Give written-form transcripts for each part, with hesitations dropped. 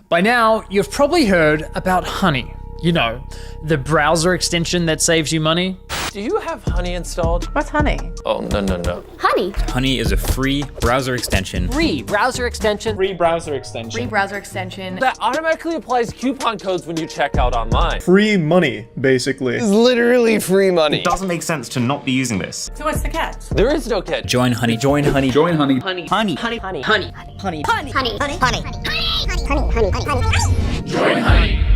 By now, you've probably heard about Honey. You know, the browser extension that saves you money. Do you have Honey installed? What's Honey? Oh, no. Honey. Honey is a free browser extension. Free browser extension. Free browser extension. Free browser extension. That automatically applies coupon codes when you check out online. Free money, basically. It's literally free money. It doesn't make sense to not be using this. So what's the catch? There is no catch. Join Honey. Join Honey. Join Honey. Honey. Honey. Honey. Honey. Honey. Honey. Honey. Honey. Honey. Honey. Join Honey.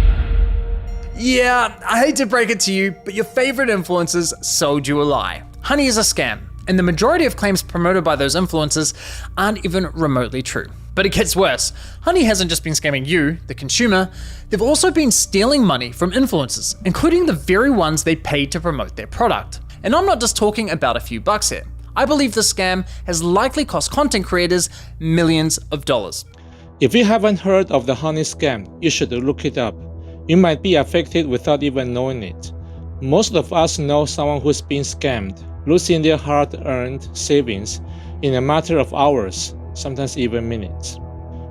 Yeah, I hate to break it to you, but your favorite influencers sold you a lie. Honey is a scam, and the majority of claims promoted by those influencers aren't even remotely true. But it gets worse. Honey hasn't just been scamming you, the consumer, they've also been stealing money from influencers, including the very ones they paid to promote their product. And I'm not just talking about a few bucks here. I believe the scam has likely cost content creators millions of dollars. If you haven't heard of the Honey scam, you should look it up. You might be affected without even knowing it. Most of us know someone who's been scammed, losing their hard-earned savings in a matter of hours, sometimes even minutes.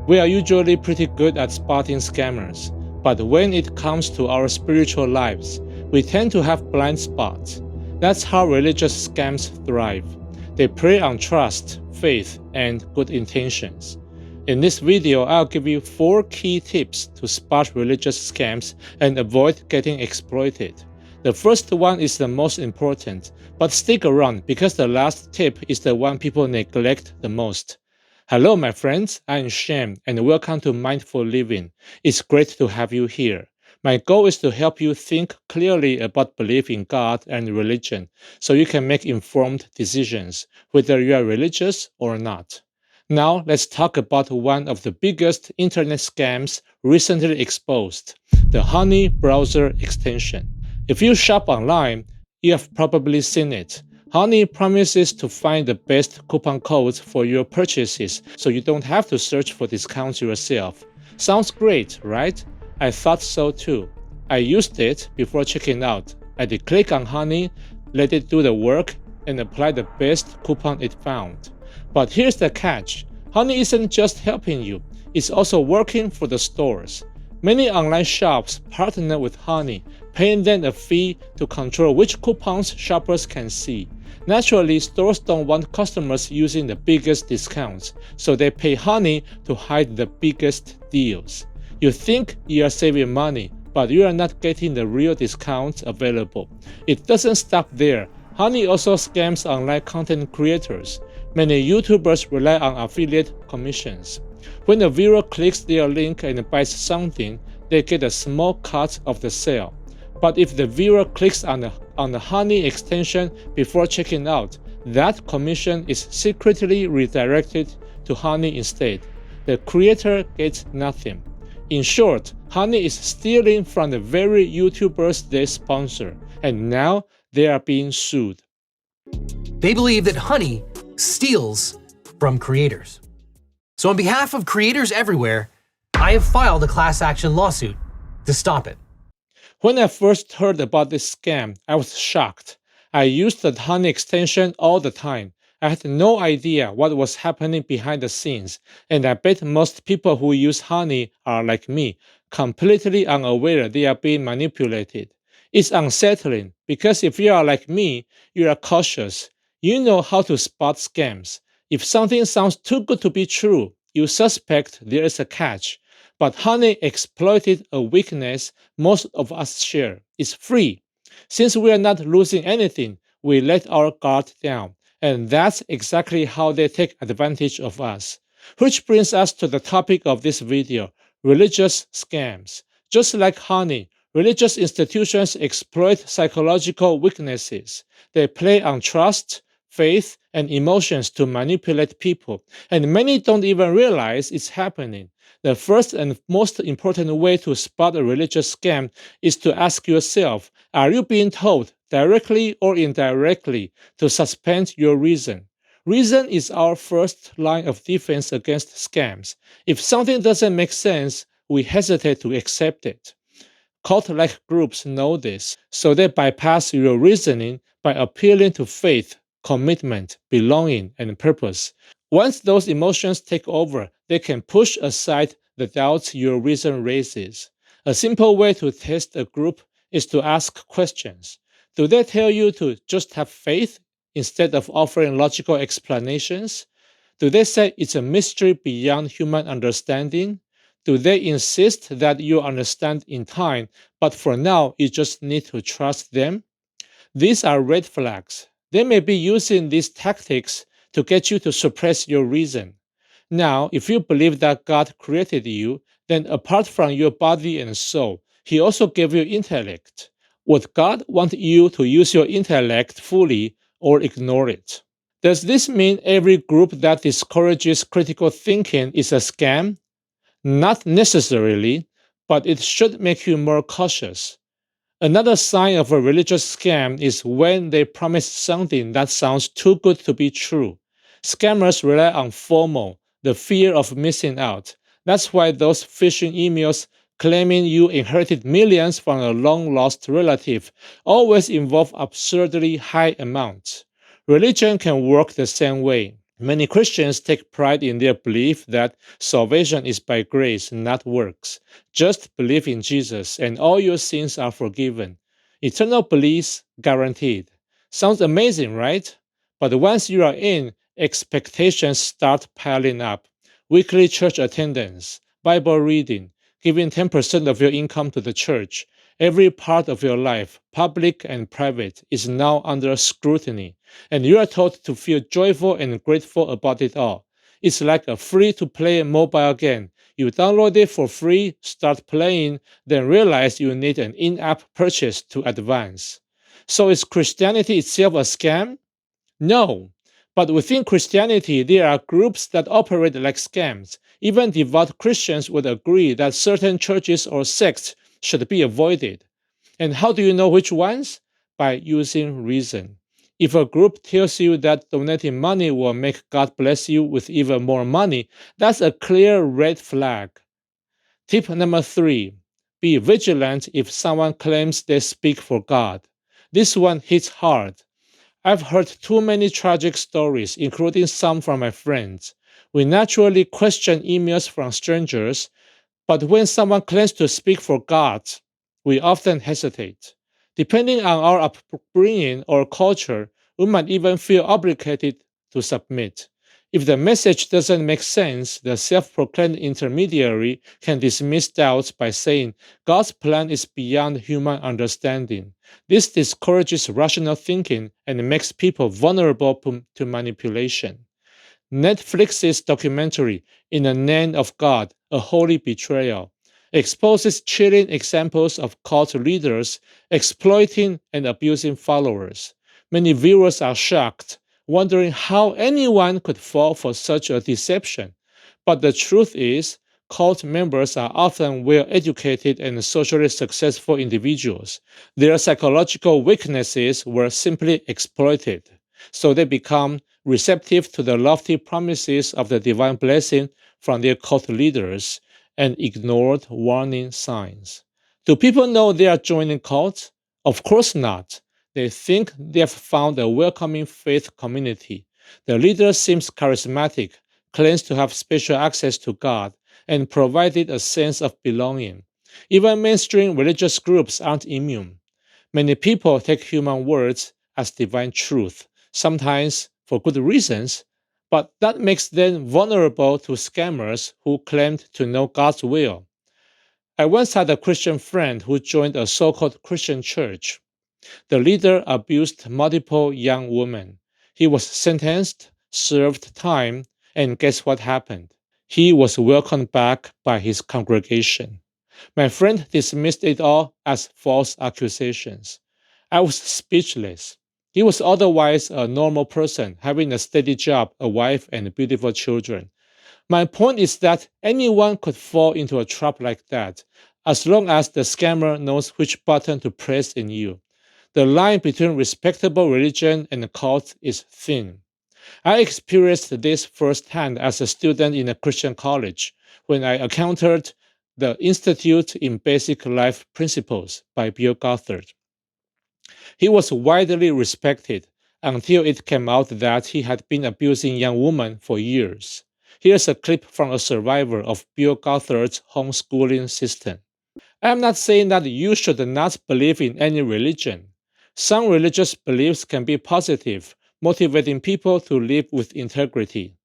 We are usually pretty good at spotting scammers, but when it comes to our spiritual lives, we tend to have blind spots. That's how religious scams thrive. They prey on trust, faith, and good intentions. In this video, I'll give you 4 key tips to spot religious scams and avoid getting exploited. The first one is the most important, but stick around because the last tip is the one people neglect the most. Hello my friends, I'm Shem and welcome to Mindful Living. It's great to have you here. My goal is to help you think clearly about belief in God and religion so you can make informed decisions, whether you are religious or not. Now, let's talk about one of the biggest internet scams recently exposed, the Honey browser extension. If you shop online, you have probably seen it. Honey promises to find the best coupon codes for your purchases so you don't have to search for discounts yourself. Sounds great, right? I thought so too. I used it before checking out. I did click on Honey, let it do the work, and apply the best coupon it found. But here's the catch. Honey isn't just helping you, it's also working for the stores. Many online shops partner with Honey, paying them a fee to control which coupons shoppers can see. Naturally, stores don't want customers using the biggest discounts, so they pay Honey to hide the biggest deals. You think you are saving money, but you are not getting the real discounts available. It doesn't stop there. Honey also scams online content creators. Many YouTubers rely on affiliate commissions. When a viewer clicks their link and buys something, they get a small cut of the sale. But if the viewer clicks on the Honey extension before checking out, that commission is secretly redirected to Honey instead. The creator gets nothing. In short, Honey is stealing from the very YouTubers they sponsor, and now they are being sued. They believe that Honey steals from creators. So on behalf of creators everywhere, I have filed a class action lawsuit to stop it. When I first heard about this scam, I was shocked. I used the Honey extension all the time. I had no idea what was happening behind the scenes, and I bet most people who use Honey are like me, completely unaware they are being manipulated. It's unsettling because if you are like me, you are cautious. You know how to spot scams. If something sounds too good to be true, you suspect there is a catch. But Honey exploited a weakness most of us share. It's free. Since we are not losing anything, we let our guard down. And that's exactly how they take advantage of us. Which brings us to the topic of this video, religious scams. Just like Honey, religious institutions exploit psychological weaknesses. They play on trust, faith, and emotions to manipulate people, and many don't even realize it's happening. The first and most important way to spot a religious scam is to ask yourself, are you being told, directly or indirectly, to suspend your reason? Reason is our first line of defense against scams. If something doesn't make sense, we hesitate to accept it. Cult-like groups know this, so they bypass your reasoning by appealing to faith, commitment, belonging, and purpose. Once those emotions take over, they can push aside the doubts your reason raises. A simple way to test a group is to ask questions. Do they tell you to just have faith instead of offering logical explanations? Do they say it's a mystery beyond human understanding? Do they insist that you understand in time, but for now you just need to trust them? These are red flags. They may be using these tactics to get you to suppress your reason. Now, if you believe that God created you, then apart from your body and soul, He also gave you intellect. Would God want you to use your intellect fully or ignore it? Does this mean every group that discourages critical thinking is a scam? Not necessarily, but it should make you more cautious. Another sign of a religious scam is when they promise something that sounds too good to be true. Scammers rely on FOMO, the fear of missing out. That's why those phishing emails claiming you inherited millions from a long-lost relative always involve absurdly high amounts. Religion can work the same way. Many Christians take pride in their belief that salvation is by grace, not works. Just believe in Jesus and all your sins are forgiven. Eternal bliss guaranteed. Sounds amazing, right? But once you are in, expectations start piling up. Weekly church attendance, Bible reading, giving 10% of your income to the church. Every part of your life, public and private, is now under scrutiny, and you are told to feel joyful and grateful about it all. It's like a free-to-play mobile game. You download it for free, start playing, then realize you need an in-app purchase to advance. So is Christianity itself a scam? No. But within Christianity, there are groups that operate like scams. Even devout Christians would agree that certain churches or sects should be avoided. And how do you know which ones? By using reason. If a group tells you that donating money will make God bless you with even more money, that's a clear red flag. Tip number 3, be vigilant if someone claims they speak for God. This one hits hard. I've heard too many tragic stories, including some from my friends. We naturally question emails from strangers, but when someone claims to speak for God, we often hesitate. Depending on our upbringing or culture, we might even feel obligated to submit. If the message doesn't make sense, the self-proclaimed intermediary can dismiss doubts by saying, God's plan is beyond human understanding. This discourages rational thinking and makes people vulnerable to manipulation. Netflix's documentary, In the Name of God, A Holy Betrayal, exposes chilling examples of cult leaders exploiting and abusing followers. Many viewers are shocked, wondering how anyone could fall for such a deception. But the truth is, cult members are often well-educated and socially successful individuals. Their psychological weaknesses were simply exploited, so they become receptive to the lofty promises of the divine blessing from their cult leaders and ignored warning signs. Do people know they are joining cults? Of course not. They think they have found a welcoming faith community. The leader seems charismatic, claims to have special access to God, and provided a sense of belonging. Even mainstream religious groups aren't immune. Many people take human words as divine truth, sometimes for good reasons, but that makes them vulnerable to scammers who claimed to know God's will. I once had a Christian friend who joined a so-called Christian church. The leader abused multiple young women. He was sentenced, served time, and guess what happened? He was welcomed back by his congregation. My friend dismissed it all as false accusations. I was speechless. He was otherwise a normal person, having a steady job, a wife, and beautiful children. My point is that anyone could fall into a trap like that, as long as the scammer knows which button to press in you. The line between respectable religion and cult is thin. I experienced this firsthand as a student in a Christian college when I encountered the Institute in Basic Life Principles by Bill Gothard. He was widely respected until it came out that he had been abusing young women for years. Here's a clip from a survivor of Bill Gothard's homeschooling system. I'm not saying that you should not believe in any religion. Some religious beliefs can be positive, motivating people to live with integrity.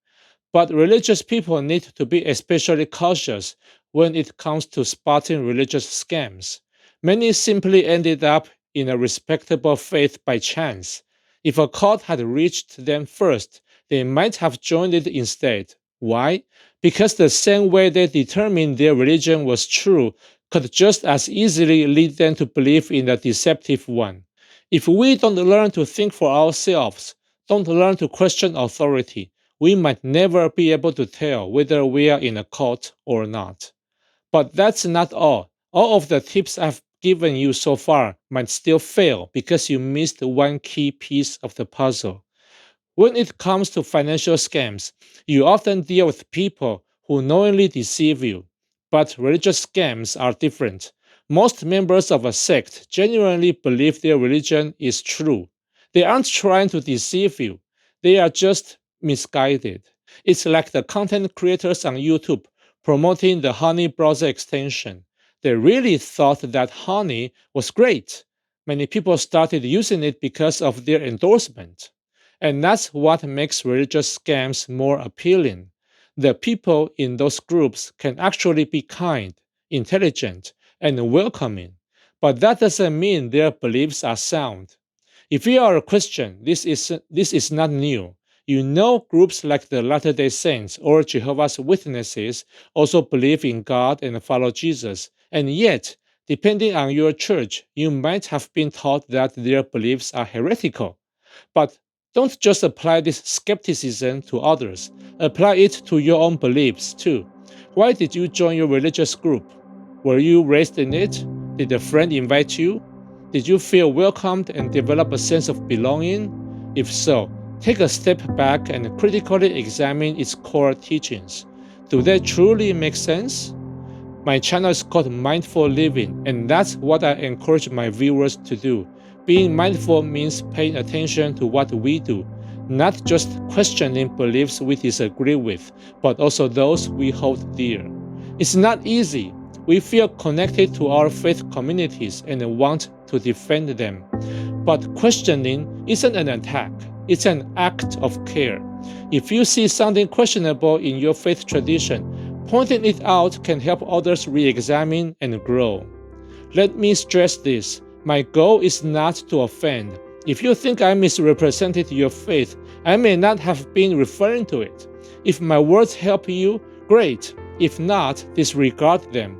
But religious people need to be especially cautious when it comes to spotting religious scams. Many simply ended up in a respectable faith by chance. If a cult had reached them first, they might have joined it instead. Why? Because the same way they determined their religion was true could just as easily lead them to believe in a deceptive one. If we don't learn to think for ourselves, don't learn to question authority, we might never be able to tell whether we are in a cult or not. But that's not all. All of the tips I've given you so far might still fail because you missed one key piece of the puzzle. When it comes to financial scams, you often deal with people who knowingly deceive you. But religious scams are different. Most members of a sect genuinely believe their religion is true. They aren't trying to deceive you. They are just misguided. It's like the content creators on YouTube promoting the Honey browser extension. They really thought that Honey was great. Many people started using it because of their endorsement. And that's what makes religious scams more appealing. The people in those groups can actually be kind, intelligent, and welcoming, but that doesn't mean their beliefs are sound. If you are a Christian, this is not new. You know groups like the Latter-day Saints or Jehovah's Witnesses also believe in God and follow Jesus, and yet, depending on your church, you might have been taught that their beliefs are heretical. But don't just apply this skepticism to others. Apply it to your own beliefs too. Why did you join your religious group? Were you raised in it? Did a friend invite you? Did you feel welcomed and develop a sense of belonging? If so, take a step back and critically examine its core teachings. Do they truly make sense? My channel is called Mindful Living, and that's what I encourage my viewers to do. Being mindful means paying attention to what we do, not just questioning beliefs we disagree with, but also those we hold dear. It's not easy. We feel connected to our faith communities and want to defend them. But questioning isn't an attack, it's an act of care. If you see something questionable in your faith tradition, pointing it out can help others re-examine and grow. Let me stress this. My goal is not to offend. If you think I misrepresented your faith, I may not have been referring to it. If my words help you, great. If not, disregard them.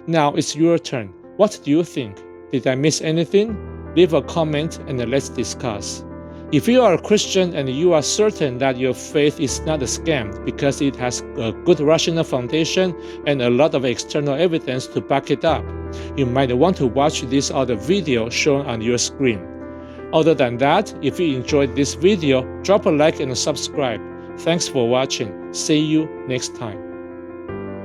Now it's your turn. What do you think? Did I miss anything? Leave a comment and let's discuss. If you are a Christian and you are certain that your faith is not a scam because it has a good rational foundation and a lot of external evidence to back it up, you might want to watch this other video shown on your screen. Other than that, if you enjoyed this video, drop a like and subscribe. Thanks for watching. See you next time.